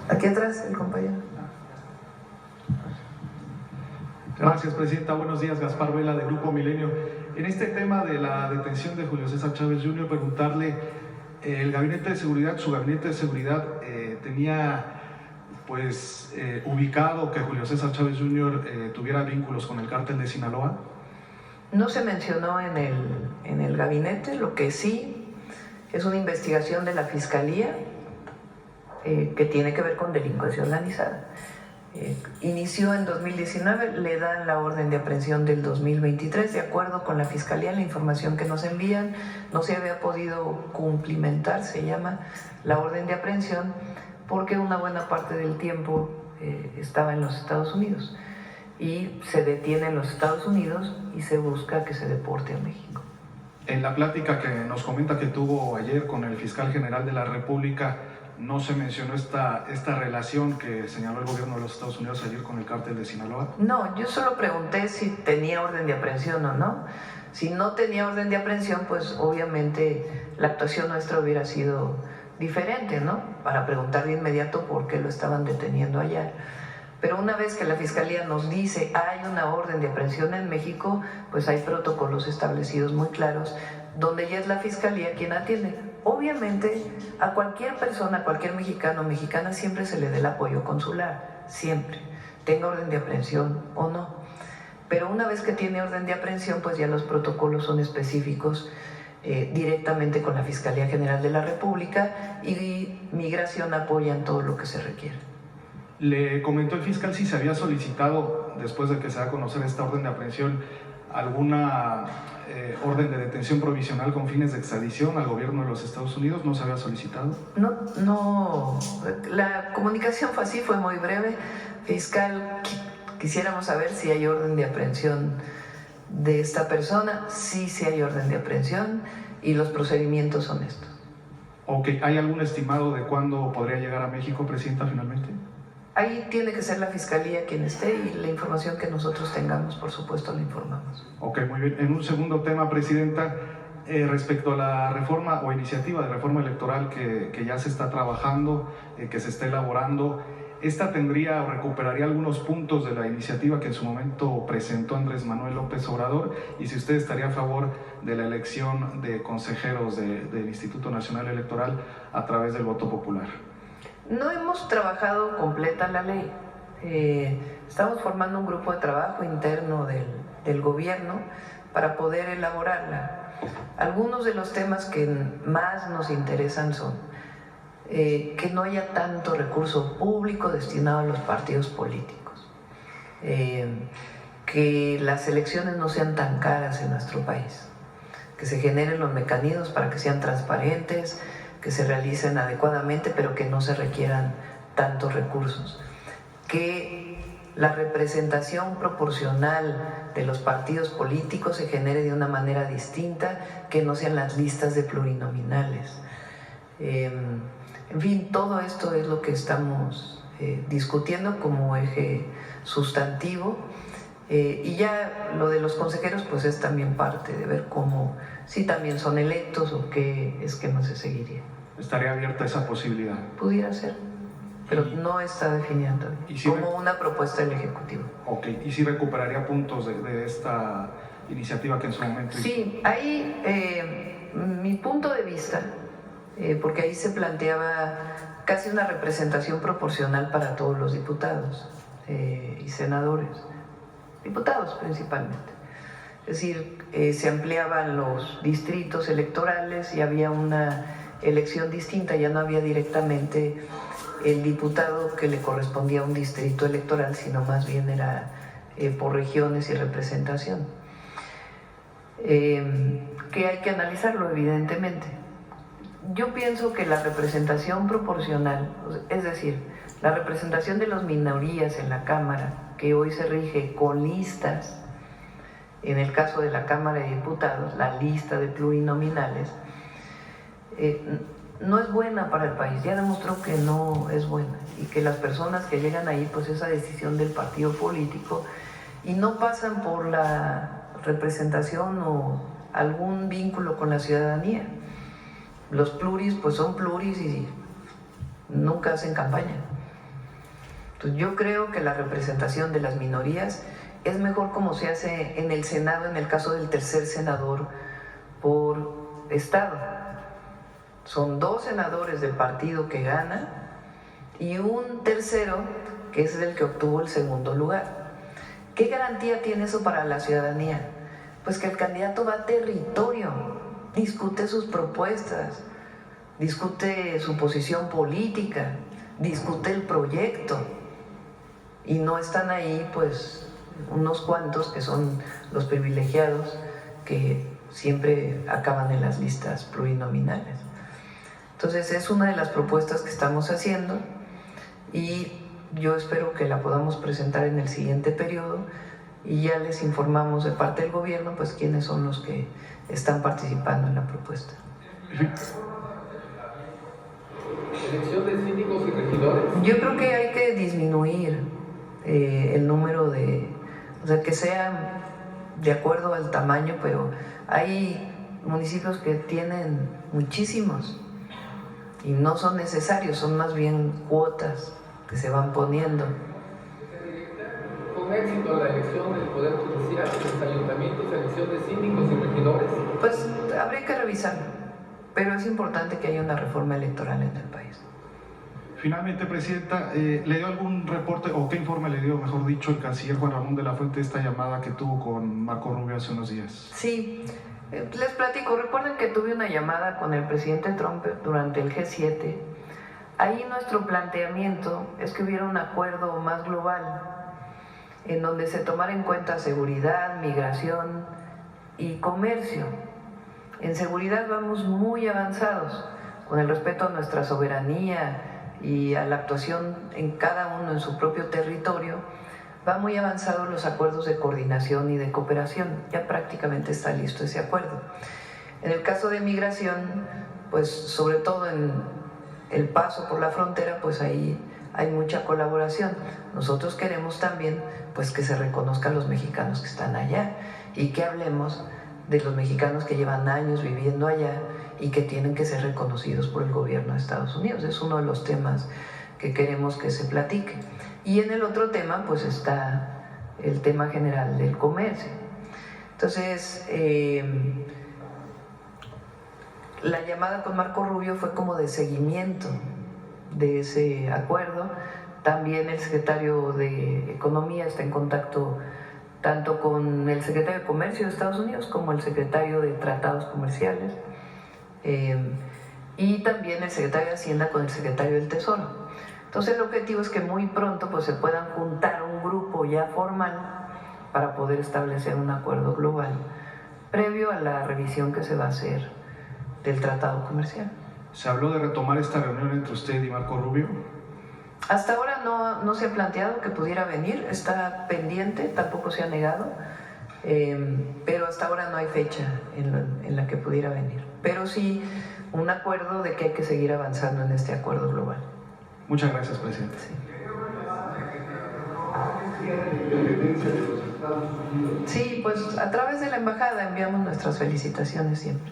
Aquí atrás, el compañero. Gracias, Presidenta. Buenos días, Gaspar Vela, de Grupo Milenio. En este tema de la detención de Julio César Chávez Jr., preguntarle, el gabinete de seguridad, su gabinete de seguridad tenía ubicado que Julio César Chávez Jr. tuviera vínculos con el cártel de Sinaloa. No se mencionó en el gabinete, lo que sí es una investigación de la Fiscalía que tiene que ver con delincuencia organizada. Inició en 2019, le dan la orden de aprehensión del 2023, de acuerdo con la Fiscalía, la información que nos envían, no se había podido cumplimentar, se llama la orden de aprehensión, porque una buena parte del tiempo estaba en los Estados Unidos y se detiene en los Estados Unidos y se busca que se deporte a México. En la plática que nos comenta que tuvo ayer con el fiscal general de la República, ¿no se mencionó esta relación que señaló el gobierno de los Estados Unidos ayer con el cártel de Sinaloa? No, yo solo pregunté si tenía orden de aprehensión o no. Si no tenía orden de aprehensión, pues obviamente la actuación nuestra hubiera sido diferente, ¿no? Para preguntar de inmediato por qué lo estaban deteniendo allá. Pero una vez que la Fiscalía nos dice hay una orden de aprehensión en México, pues hay protocolos establecidos muy claros, donde ya es la Fiscalía quien atiende. Obviamente, a cualquier persona, a cualquier mexicano o mexicana, siempre se le dé el apoyo consular, siempre, tenga orden de aprehensión o no. Pero una vez que tiene orden de aprehensión, pues ya los protocolos son específicos directamente con la Fiscalía General de la República y Migración apoya en todo lo que se requiere. Le comentó el fiscal si se había solicitado, después de que se da a conocer esta orden de aprehensión, alguna orden de detención provisional con fines de extradición al gobierno de los Estados Unidos. ¿No se había solicitado? No, la comunicación fue así, fue muy breve. Fiscal, quisiéramos saber si hay orden de aprehensión de esta persona. Sí hay orden de aprehensión y los procedimientos son estos. Ok, ¿hay algún estimado de cuándo podría llegar a México, Presidenta, finalmente? Ahí tiene que ser la Fiscalía quien esté y la información que nosotros tengamos, por supuesto, la informamos. Ok, muy bien. En un segundo tema, Presidenta, respecto a la reforma o iniciativa de reforma electoral que ya se está trabajando, que se está elaborando, ¿esta tendría o recuperaría algunos puntos de la iniciativa que en su momento presentó Andrés Manuel López Obrador? Y si usted estaría a favor de la elección de consejeros del Instituto Nacional Electoral a través del voto popular. No hemos trabajado completa la ley. Estamos formando un grupo de trabajo interno del gobierno para poder elaborarla. Algunos de los temas que más nos interesan son que no haya tanto recurso público destinado a los partidos políticos, que las elecciones no sean tan caras en nuestro país, que se generen los mecanismos para que sean transparentes, que se realicen adecuadamente, pero que no se requieran tantos recursos. Que la representación proporcional de los partidos políticos se genere de una manera distinta, que no sean las listas de plurinominales. En fin, todo esto es lo que estamos discutiendo como eje sustantivo. Y ya lo de los consejeros pues es también parte de ver cómo, si también son electos o qué esquema se seguiría. ¿Estaría abierta esa posibilidad? Pudiera ser, pero no está definida todavía, si como una propuesta del Ejecutivo. Ok, ¿y si recuperaría puntos de esta iniciativa que en su momento hizo? Sí, ahí mi punto de vista, porque ahí se planteaba casi una representación proporcional para todos los diputados y senadores. Diputados principalmente. Es decir, se ampliaban los distritos electorales y había una elección distinta, ya no había directamente el diputado que le correspondía a un distrito electoral, sino más bien era por regiones y representación. Que hay que analizarlo, evidentemente. Yo pienso que la representación proporcional, es decir, la representación de las minorías en la Cámara, que hoy se rige con listas, en el caso de la Cámara de Diputados, la lista de plurinominales, no es buena para el país, ya demostró que no es buena y que las personas que llegan ahí, pues esa decisión del partido político y no pasan por la representación o algún vínculo con la ciudadanía. Los pluris pues son pluris y nunca hacen campaña. Entonces, yo creo que la representación de las minorías es mejor como se hace en el Senado, en el caso del tercer senador por estado. Son 2 senadores del partido que gana y un tercero que es el que obtuvo el segundo lugar. ¿Qué garantía tiene eso para la ciudadanía? Pues que el candidato va a territorio, discute sus propuestas, discute su posición política, discute el proyecto, y no están ahí pues unos cuantos que son los privilegiados que siempre acaban en las listas plurinominales. Entonces es una de las propuestas que estamos haciendo y yo espero que la podamos presentar en el siguiente periodo y ya les informamos de parte del gobierno pues quiénes son los que están participando en la propuesta. ¿Elección de síndicos y regidores? Yo creo que hay que disminuir el número de, o sea, que sea de acuerdo al tamaño, pero hay municipios que tienen muchísimos y no son necesarios, son más bien cuotas que se van poniendo. ¿Con éxito la elección del Poder Judicial, los ayuntamientos, elección de síndicos y regidores? Pues habría que revisarlo, pero es importante que haya una reforma electoral en el país. Finalmente, Presidenta, ¿le dio algún reporte o qué informe le dio, mejor dicho, el canciller Juan Ramón de la Fuente esta llamada que tuvo con Marco Rubio hace unos días? Sí, les platico. Recuerden que tuve una llamada con el presidente Trump durante el G7. Ahí nuestro planteamiento es que hubiera un acuerdo más global en donde se tomara en cuenta seguridad, migración y comercio. En seguridad vamos muy avanzados con el respeto a nuestra soberanía y a la actuación en cada uno en su propio territorio. Va muy avanzados los acuerdos de coordinación y de cooperación, ya prácticamente está listo ese acuerdo. En el caso de migración, pues sobre todo en el paso por la frontera, pues ahí hay mucha colaboración. Nosotros queremos también pues que se reconozcan los mexicanos que están allá y que hablemos de los mexicanos que llevan años viviendo allá y que tienen que ser reconocidos por el gobierno de Estados Unidos. Es uno de los temas que queremos que se platique. Y en el otro tema pues está el tema general del comercio. Entonces, la llamada con Marco Rubio fue como de seguimiento de ese acuerdo. También el secretario de Economía está en contacto tanto con el secretario de Comercio de Estados Unidos como el secretario de Tratados Comerciales, y también el secretario de Hacienda con el secretario del Tesoro. Entonces el objetivo es que muy pronto pues, se puedan juntar un grupo ya formal para poder establecer un acuerdo global previo a la revisión que se va a hacer del tratado comercial. ¿Se habló de retomar esta reunión entre usted y Marco Rubio? Hasta ahora no se ha planteado que pudiera venir, está pendiente, tampoco se ha negado, pero hasta ahora no hay fecha en la que pudiera venir. Pero sí un acuerdo de que hay que seguir avanzando en este acuerdo global. Muchas gracias, Presidente. Sí. Sí, pues a través de la embajada enviamos nuestras felicitaciones siempre.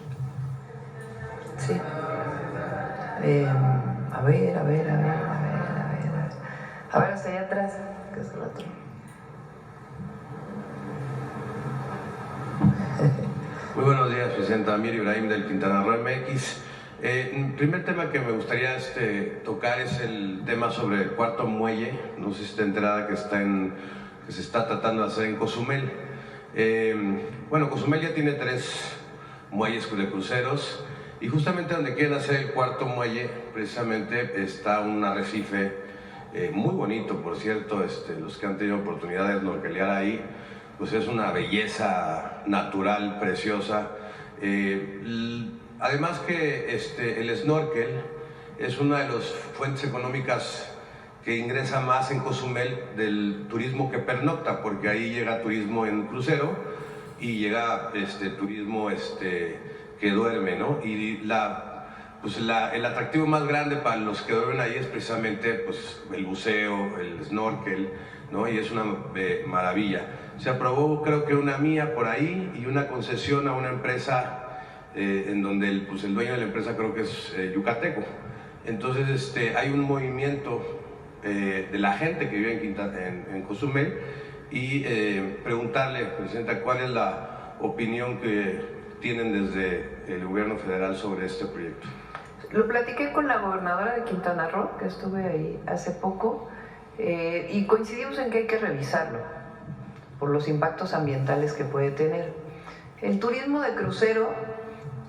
Sí. A ver, hasta allá atrás, que es el otro. Muy buenos días, Presidenta. Amir Ibrahim del Quintana Roo MX. El primer tema que me gustaría tocar es el tema sobre el cuarto muelle. No sé si está enterada que se está tratando de hacer en Cozumel. Bueno, Cozumel ya tiene 3 muelles de cruceros y justamente donde quieren hacer el cuarto muelle precisamente está un arrecife muy bonito, por cierto. Los que han tenido oportunidad de snorkelear ahí, pues es una belleza natural preciosa. Además que el snorkel es una de las fuentes económicas que ingresa más en Cozumel del turismo que pernocta, porque ahí llega turismo en crucero y llega turismo que duerme, ¿no? Y el atractivo más grande para los que duermen ahí es precisamente pues, el buceo, el snorkel, ¿no? Y es una maravilla. Se aprobó, creo que una MIA por ahí y una concesión a una empresa en donde el dueño de la empresa creo que es yucateco. Entonces hay un movimiento de la gente que vive en Cozumel y preguntarle, Presidenta, cuál es la opinión que tienen desde el gobierno federal sobre este proyecto. Lo platiqué con la gobernadora de Quintana Roo, que estuve ahí hace poco, y coincidimos en que hay que revisarlo por los impactos ambientales que puede tener. El turismo de crucero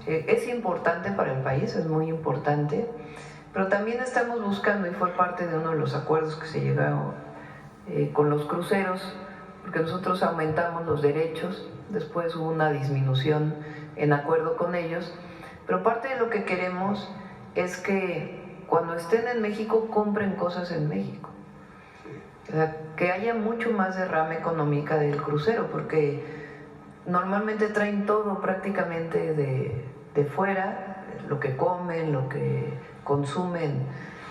es importante para el país, es muy importante, pero también estamos buscando, y fue parte de uno de los acuerdos que se llegaron con los cruceros, porque nosotros aumentamos los derechos, después hubo una disminución en acuerdo con ellos, pero parte de lo que queremos es que cuando estén en México compren cosas en México. O sea, que haya mucho más derrama económica del crucero, porque normalmente traen todo prácticamente de fuera, lo que comen, lo que consumen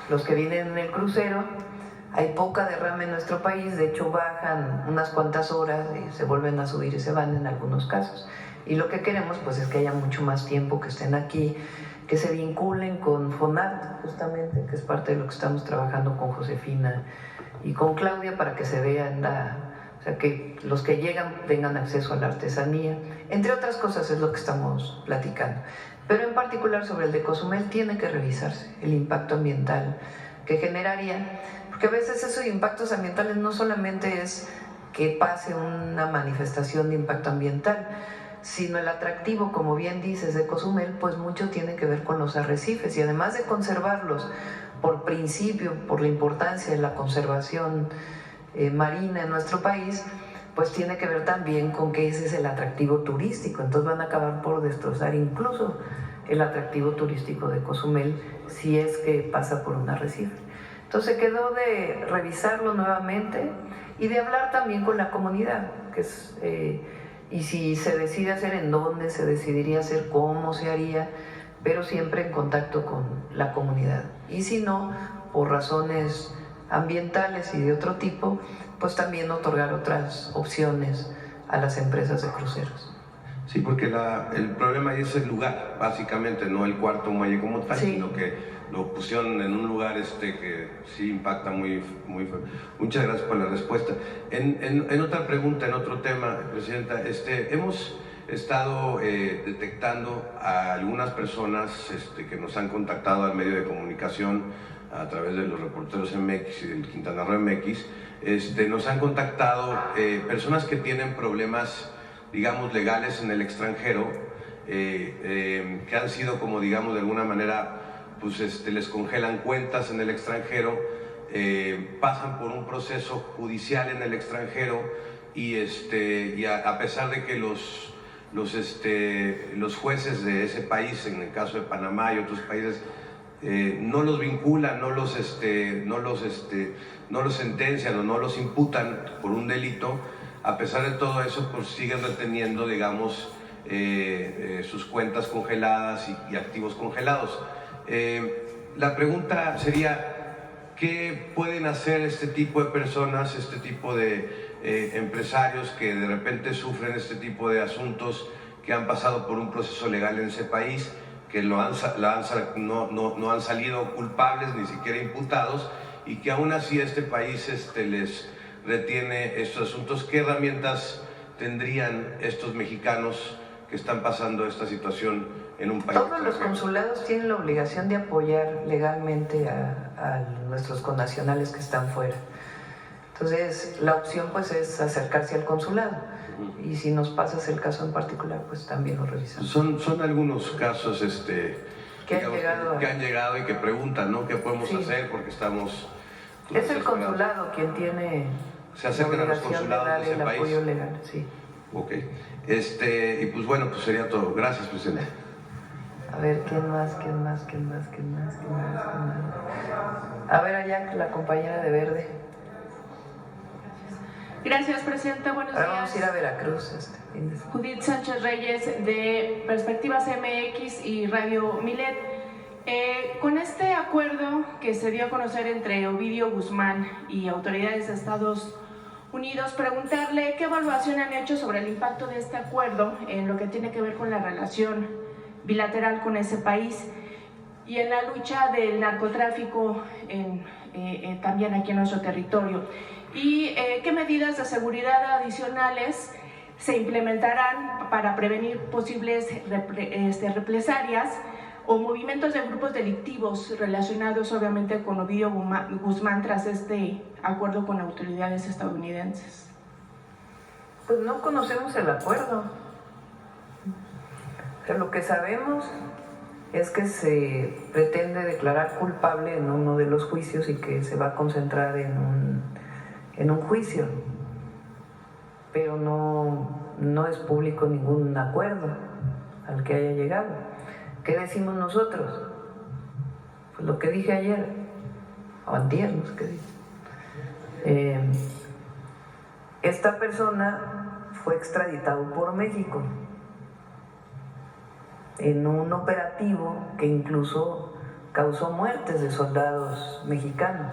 los que vienen en el crucero. Hay poca derrama en nuestro país, de hecho bajan unas cuantas horas y se vuelven a subir y se van en algunos casos. Y lo que queremos pues es que haya mucho más tiempo, que estén aquí, que se vinculen con FONAT, justamente, que es parte de lo que estamos trabajando con Josefina y con Claudia, para que se vean, o sea, que los que llegan tengan acceso a la artesanía. Entre otras cosas es lo que estamos platicando. Pero en particular sobre el de Cozumel tiene que revisarse el impacto ambiental que generaría, porque a veces esos impactos ambientales no solamente es que pase una manifestación de impacto ambiental, sino el atractivo, como bien dices, de Cozumel, pues mucho tiene que ver con los arrecifes, y además de conservarlos por principio, por la importancia de la conservación marina en nuestro país, pues tiene que ver también con que ese es el atractivo turístico. Entonces van a acabar por destrozar incluso el atractivo turístico de Cozumel si es que pasa por un arrecife. Entonces quedó de revisarlo nuevamente y de hablar también con la comunidad, que es, y si se decide hacer, en dónde se decidiría hacer, cómo se haría, pero siempre en contacto con la comunidad. Y si no, por razones ambientales y de otro tipo, pues también otorgar otras opciones a las empresas de cruceros. Sí, porque el problema ahí es el lugar, básicamente, no el cuarto muelle como tal, sí, sino que lo pusieron en un lugar que sí impacta muy feo. Muchas gracias por la respuesta. En otra pregunta, en otro tema, Presidenta, hemos estado detectando a algunas personas que nos han contactado al medio de comunicación a través de los reporteros MX y del Quintana Roo MX. Nos han contactado personas que tienen problemas, digamos, legales en el extranjero, que han sido, como digamos, de alguna manera, pues les congelan cuentas en el extranjero, pasan por un proceso judicial en el extranjero y a pesar de que los jueces de ese país, en el caso de Panamá y otros países, no los vinculan, no los sentencian o no los imputan por un delito, a pesar de todo eso, pues siguen reteniendo, digamos, sus cuentas congeladas y activos congelados. La pregunta sería, ¿qué pueden hacer este tipo de personas, este tipo de empresarios que de repente sufren este tipo de asuntos, que han pasado por un proceso legal en ese país, que no han salido culpables, ni siquiera imputados, y que aún así este país les retiene estos asuntos? ¿Qué herramientas tendrían estos mexicanos que están pasando esta situación en un país? Todos los consulados tienen la obligación de apoyar legalmente a nuestros connacionales que están fuera. Entonces, la opción pues es acercarse al consulado. Y si nos pasas el caso en particular, pues también lo revisamos. Son algunos casos que han llegado y que preguntan, ¿no? ¿Qué podemos hacer? Porque estamos... Es el consulado quien tiene se acercan a los consulados de ese país. Apoyo legal, sí. Ok. Y pues bueno, pues sería todo. Gracias, Presidente. A ver, ¿quién más? A ver, allá la compañera de verde. Gracias, Presidenta. Buenos días. Ahora vamos a ir a Veracruz. Judith Sánchez Reyes, de Perspectivas MX y Radio Milet. Con este acuerdo que se dio a conocer entre Ovidio Guzmán y autoridades de Estados Unidos, preguntarle qué evaluación han hecho sobre el impacto de este acuerdo en lo que tiene que ver con la relación bilateral con ese país y en la lucha del narcotráfico en también aquí en nuestro territorio. ¿Y qué medidas de seguridad adicionales se implementarán para prevenir posibles represalias o movimientos de grupos delictivos relacionados obviamente con Ovidio Guzmán tras este acuerdo con autoridades estadounidenses? Pues no conocemos el acuerdo. Pero lo que sabemos es que se pretende declarar culpable en uno de los juicios y que se va a concentrar en un juicio. Pero no es público ningún acuerdo al que haya llegado. ¿Qué decimos nosotros? Pues lo que dije ayer, o antier, no sé qué dije. Esta persona fue extraditado por México en un operativo que incluso causó muertes de soldados mexicanos.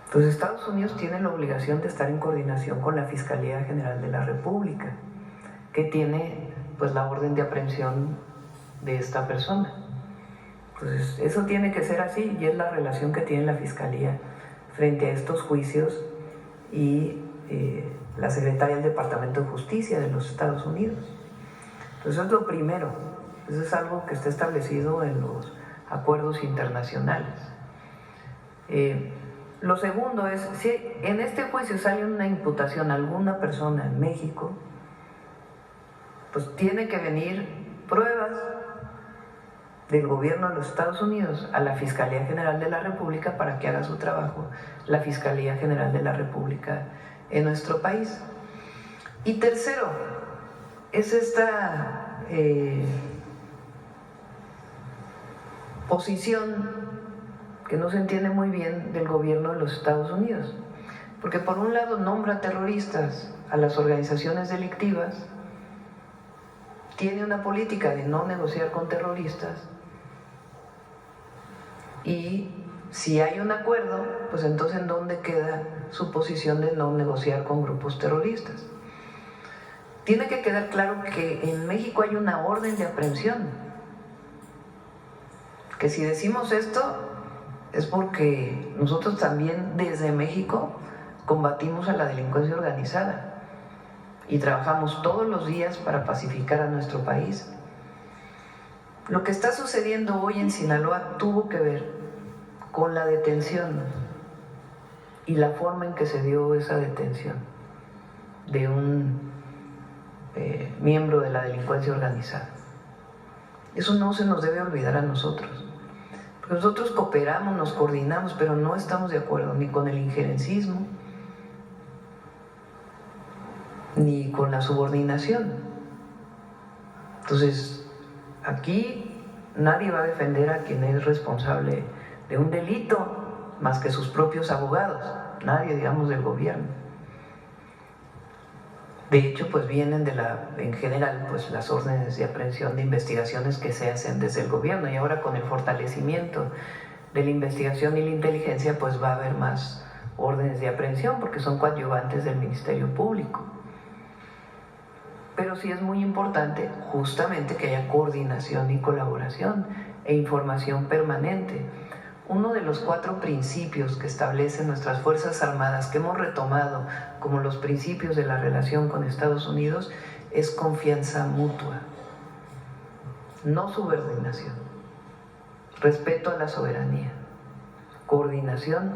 Entonces Estados Unidos tiene la obligación de estar en coordinación con la Fiscalía General de la República, que tiene pues la orden de aprehensión de esta persona. Entonces eso tiene que ser así, y es la relación que tiene la Fiscalía frente a estos juicios y la Secretaría del Departamento de Justicia de los Estados Unidos. Entonces eso es lo primero, eso es algo que está establecido en los acuerdos internacionales. Lo segundo es, si en este juicio sale una imputación a alguna persona en México, pues tiene que venir pruebas del gobierno de los Estados Unidos a la Fiscalía General de la República para que haga su trabajo la Fiscalía General de la República en nuestro país. Y tercero, es esta posición que no se entiende muy bien del gobierno de los Estados Unidos, porque por un lado nombra terroristas a las organizaciones delictivas, tiene una política de no negociar con terroristas, y si hay un acuerdo, pues entonces ¿en dónde queda su posición de no negociar con grupos terroristas? Tiene que quedar claro que en México hay una orden de aprehensión, que si decimos esto es porque nosotros también desde México combatimos a la delincuencia organizada y trabajamos todos los días para pacificar a nuestro país. Lo que está sucediendo hoy en Sinaloa tuvo que ver con la detención y la forma en que se dio esa detención de un miembro de la delincuencia organizada. Eso no se nos debe olvidar a nosotros, porque nosotros cooperamos, nos coordinamos, pero no estamos de acuerdo ni con el injerencismo ni con la subordinación. Entonces, aquí nadie va a defender a quien es responsable de un delito más que sus propios abogados, nadie, digamos, del gobierno. De hecho, pues vienen en general, pues las órdenes de aprehensión de investigaciones que se hacen desde el gobierno, y ahora con el fortalecimiento de la investigación y la inteligencia, pues va a haber más órdenes de aprehensión porque son coadyuvantes del Ministerio Público. Pero sí es muy importante justamente que haya coordinación y colaboración e información permanente. Uno de los 4 principios que establecen nuestras Fuerzas Armadas, que hemos retomado como los principios de la relación con Estados Unidos, es confianza mutua, no subordinación, respeto a la soberanía, coordinación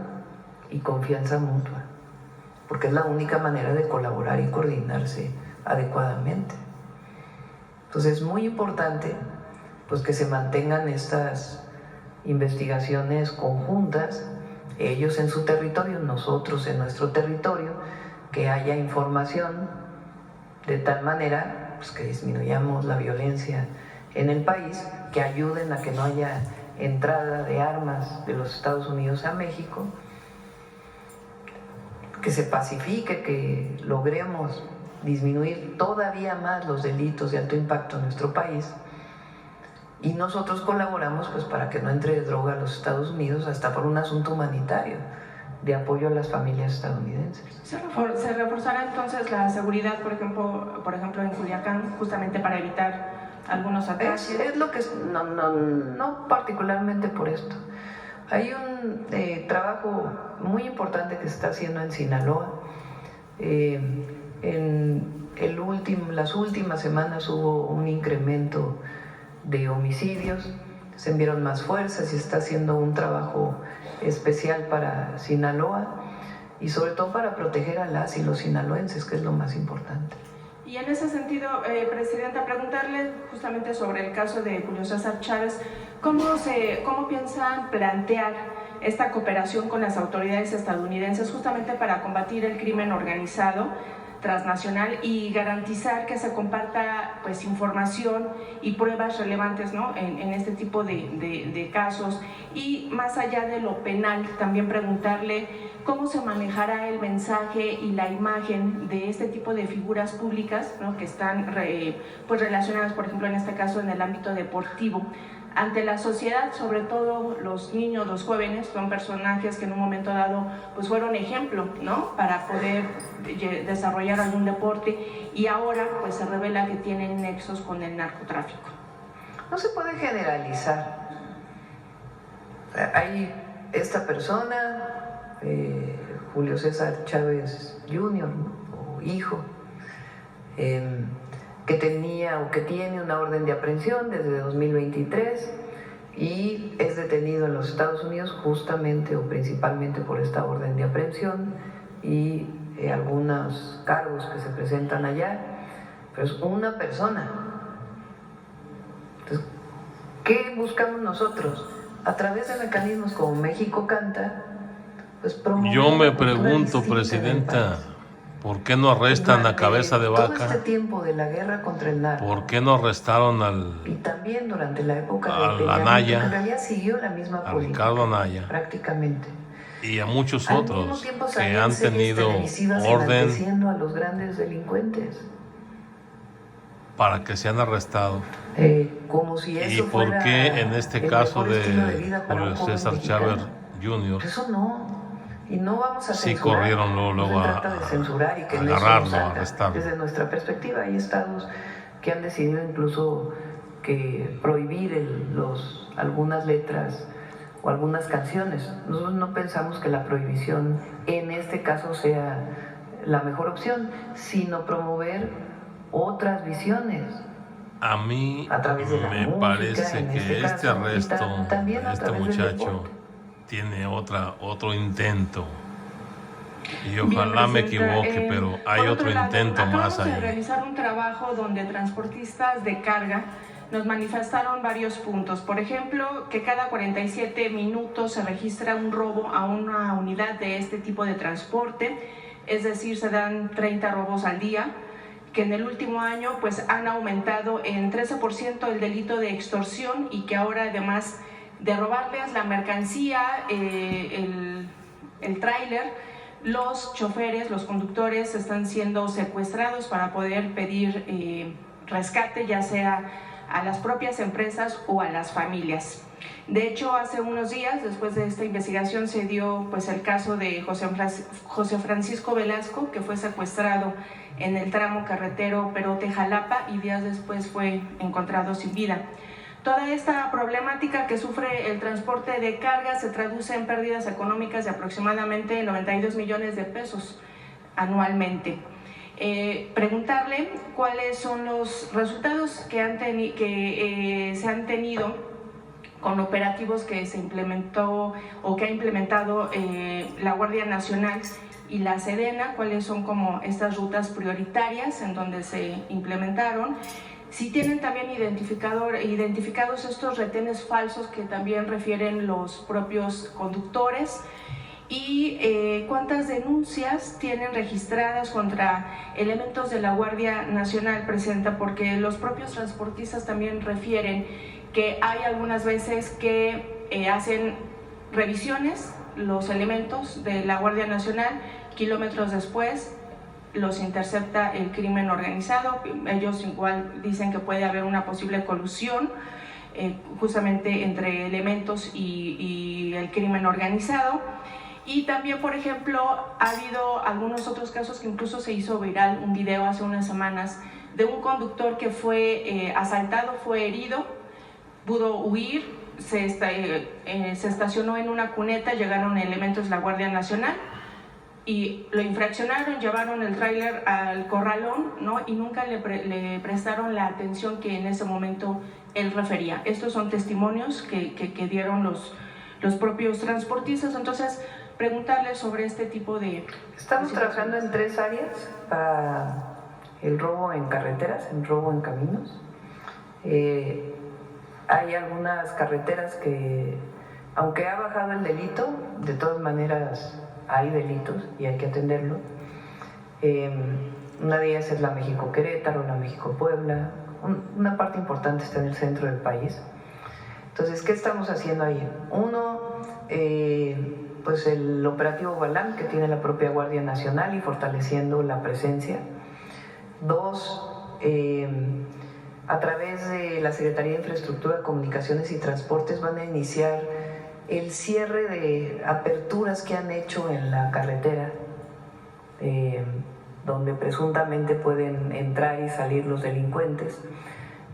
y confianza mutua, porque es la única manera de colaborar y coordinarse adecuadamente. Entonces es muy importante pues que se mantengan estas investigaciones conjuntas, ellos en su territorio, nosotros en nuestro territorio, que haya información de tal manera pues, que disminuyamos la violencia en el país, que ayuden a que no haya entrada de armas de los Estados Unidos a México, que se pacifique, que logremos disminuir todavía más los delitos de alto impacto en nuestro país. Y nosotros colaboramos pues para que no entre droga a los Estados Unidos, hasta por un asunto humanitario de apoyo a las familias estadounidenses. ¿Se reforzará entonces la seguridad, por ejemplo en Culiacán, justamente para evitar algunos ataques? Es lo que no particularmente por esto. Hay un un trabajo muy importante que se está haciendo en Sinaloa. Las últimas semanas hubo un incremento de homicidios, se enviaron más fuerzas y se está haciendo un trabajo especial para Sinaloa y sobre todo para proteger a las y los sinaloenses, que es lo más importante. Y en ese sentido, Presidenta, preguntarle justamente sobre el caso de Julio César Chávez, ¿cómo piensan plantear esta cooperación con las autoridades estadounidenses justamente para combatir el crimen organizado transnacional y garantizar que se comparta pues información y pruebas relevantes, ¿no? en este tipo de casos? Y más allá de lo penal, también preguntarle cómo se manejará el mensaje y la imagen de este tipo de figuras públicas, ¿no? que están pues relacionadas, por ejemplo, en este caso en el ámbito deportivo, ante la sociedad, sobre todo los niños, los jóvenes, son personajes que en un momento dado pues fueron ejemplo, ¿no? para poder desarrollar algún deporte, y ahora pues se revela que tienen nexos con el narcotráfico. No se puede generalizar. Hay esta persona, Julio César Chávez Jr., o hijo, que tenía o que tiene una orden de aprehensión desde 2023 y es detenido en los Estados Unidos justamente o principalmente por esta orden de aprehensión y algunos cargos que se presentan allá, pero es una persona. Entonces, ¿qué buscamos nosotros? A través de mecanismos como México Canta, pues promover. Yo me pregunto, Presidenta, ¿por qué no arrestan a Cabeza de Vaca? Todo este tiempo de la guerra contra el narco. ¿Por qué no arrestaron Y también durante la época a de la Peña Anaya, Nieto, que en realidad siguió la misma a política, Ricardo Anaya, prácticamente. y a muchos Al mismo otros tiempo que salían han series tenido televisivas orden enalteciendo a los grandes delincuentes? para que sean arrestados? Como si eso ¿Y por fuera qué en este el caso mejor estilo de vida para un Julio joven César mexicano? Chávez Jr. Eso no. Y no vamos a sí censurar. corrieron luego No se a trata de censurar y que agarrarlo, eso nos a haga. arrestarlo? Desde nuestra perspectiva hay estados que han decidido incluso que prohibir algunas letras o algunas canciones. Nosotros no pensamos que la prohibición en este caso sea la mejor opción, sino promover otras visiones. A mí A través de la me música, parece en que este este caso, y arresto también a de este través del muchacho deporte. tiene otro intento. Y Bien, ojalá me Presidenta, equivoque, pero hay por otro lado, intento más acabamos de ahí. realizar un trabajo donde transportistas de carga nos manifestaron varios puntos. Por ejemplo, que cada 47 minutos se registra un robo a una unidad de este tipo de transporte, es decir, se dan 30 robos al día, que en el último año pues han aumentado en 13% el delito de extorsión, y que ahora, además de robarles la mercancía, el tráiler, los choferes, los conductores están siendo secuestrados para poder pedir rescate, ya sea a las propias empresas o a las familias. De hecho, hace unos días, después de esta investigación, se dio pues el caso de José Francisco Velasco, que fue secuestrado en el tramo carretero Perote-Jalapa y días después fue encontrado sin vida. Toda esta problemática que sufre el transporte de carga se traduce en pérdidas económicas de aproximadamente 92 millones de pesos anualmente. Preguntarle cuáles son los resultados que se han tenido con operativos que se implementó o que ha implementado la Guardia Nacional y la Sedena, cuáles son como estas rutas prioritarias en donde se implementaron. Si tienen también identificados estos retenes falsos que también refieren los propios conductores, y cuántas denuncias tienen registradas contra elementos de la Guardia Nacional, Presidenta, porque los propios transportistas también refieren que hay algunas veces que hacen revisiones los elementos de la Guardia Nacional, kilómetros después los intercepta el crimen organizado. Ellos igual dicen que puede haber una posible colusión justamente entre elementos y el crimen organizado. Y también, por ejemplo, ha habido algunos otros casos que incluso se hizo viral un video hace unas semanas de un conductor que fue asaltado, fue herido, pudo huir, se estacionó en una cuneta, llegaron elementos de la Guardia Nacional y lo infraccionaron, llevaron el tráiler al corralón, ¿no? Y nunca le prestaron la atención que en ese momento él refería. Estos son testimonios que dieron los propios transportistas. Entonces, preguntarle sobre este tipo de... Estamos trabajando en 3 áreas para el robo en carreteras, el robo en caminos. Hay algunas carreteras que, aunque ha bajado el delito, de todas maneras hay delitos y hay que atenderlo. Una de ellas es la México-Querétaro, la México-Puebla. Una parte importante está en el centro del país. Entonces, ¿qué estamos haciendo ahí? Uno, pues el operativo Balam, que tiene la propia Guardia Nacional y fortaleciendo la presencia. 2, a través de la Secretaría de Infraestructura, Comunicaciones y Transportes van a iniciar el cierre de aperturas que han hecho en la carretera, donde presuntamente pueden entrar y salir los delincuentes.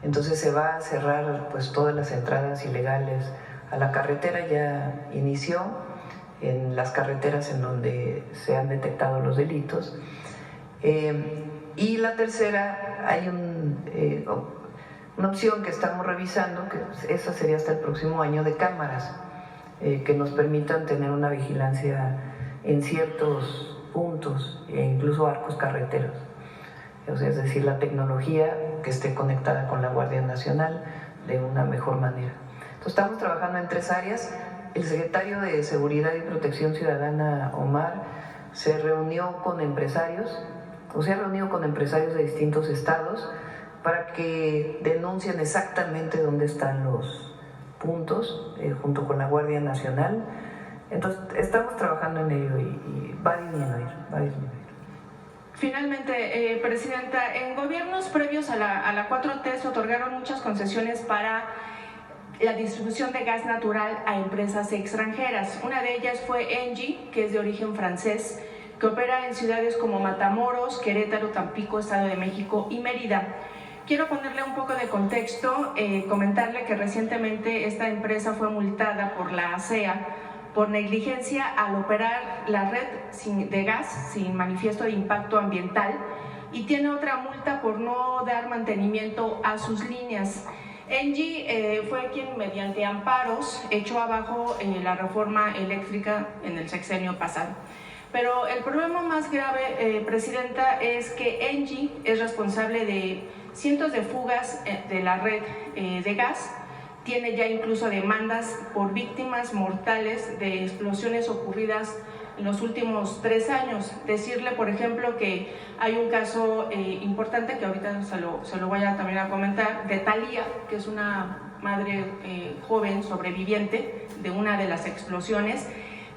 Entonces se va a cerrar pues todas las entradas ilegales a la carretera. Ya inició en las carreteras en donde se han detectado los delitos. Y la tercera, hay una opción que estamos revisando, que esa sería hasta el próximo año, de cámaras que nos permitan tener una vigilancia en ciertos puntos e incluso arcos carreteros. O sea, es decir, la tecnología que esté conectada con la Guardia Nacional de una mejor manera. Entonces, estamos trabajando en 3 áreas. El secretario de Seguridad y Protección Ciudadana, Omar, se reunió con empresarios, de distintos estados para que denuncien exactamente dónde están los puntos, junto con la Guardia Nacional. Entonces, estamos trabajando en ello y va a disminuir. Finalmente, Presidenta, en gobiernos previos a la 4T se otorgaron muchas concesiones para la distribución de gas natural a empresas extranjeras. Una de ellas fue Engie, que es de origen francés, que opera en ciudades como Matamoros, Querétaro, Tampico, Estado de México y Mérida. Quiero ponerle un poco de contexto, comentarle que recientemente esta empresa fue multada por la ASEA por negligencia al operar la red de gas sin manifiesto de impacto ambiental, y tiene otra multa por no dar mantenimiento a sus líneas. Engie fue quien, mediante amparos, echó abajo la reforma eléctrica en el sexenio pasado. Pero el problema más grave, Presidenta, es que Engie es responsable de cientos de fugas de la red de gas. Tiene ya incluso demandas por víctimas mortales de explosiones ocurridas en los últimos 3 años. Decirle, por ejemplo, que hay un caso importante que ahorita se lo voy a también a comentar, de Talía, que es una madre joven sobreviviente de una de las explosiones.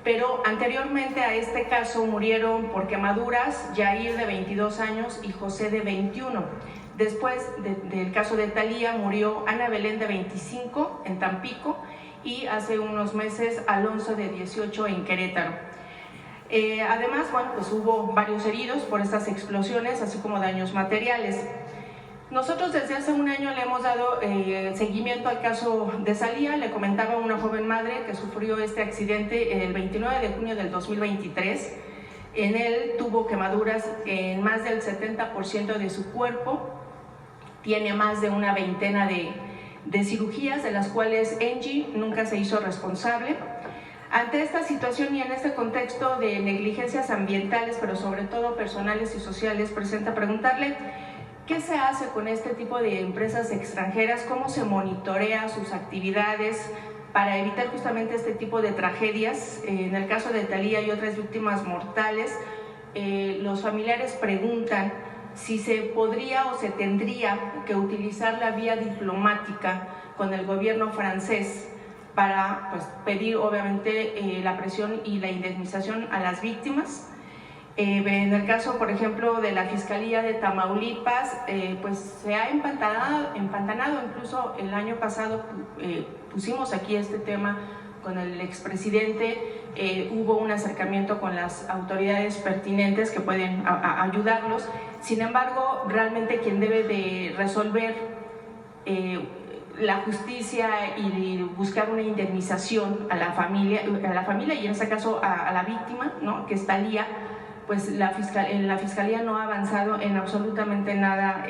Pero anteriormente a este caso murieron por quemaduras Yair, de 22 años, y José, de 21. Después del caso de Talía murió Ana Belén, de 25, en Tampico, y hace unos meses Alonso, de 18, en Querétaro. Además, bueno, pues hubo varios heridos por estas explosiones, así como daños materiales. Nosotros desde hace un año le hemos dado seguimiento al caso de Salía. Le comentaba a una joven madre que sufrió este accidente el 29 de junio del 2023. En él tuvo quemaduras en más del 70% de su cuerpo. Tiene más de una veintena de cirugías, de las cuales Engie nunca se hizo responsable. Ante esta situación y en este contexto de negligencias ambientales, pero sobre todo personales y sociales, presenta preguntarle: ¿qué se hace con este tipo de empresas extranjeras? ¿Cómo se monitorea sus actividades para evitar justamente este tipo de tragedias? En el caso de Talía y otras víctimas mortales, los familiares preguntan si se podría o se tendría que utilizar la vía diplomática con el gobierno francés para, pues, pedir obviamente la presión y la indemnización a las víctimas. En el caso, por ejemplo, de la Fiscalía de Tamaulipas, pues se ha empantanado. Incluso el año pasado pusimos aquí este tema con el expresidente. Hubo un acercamiento con las autoridades pertinentes que pueden ayudarlos. Sin embargo, realmente quien debe de resolver la justicia y buscar una indemnización a la familia y en este caso a la víctima, ¿no? Que es Thalía, pues la fiscalía no ha avanzado en absolutamente nada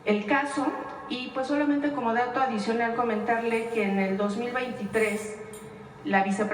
el caso. Y pues solamente como dato adicional comentarle que en el 2023 la vicepresidenta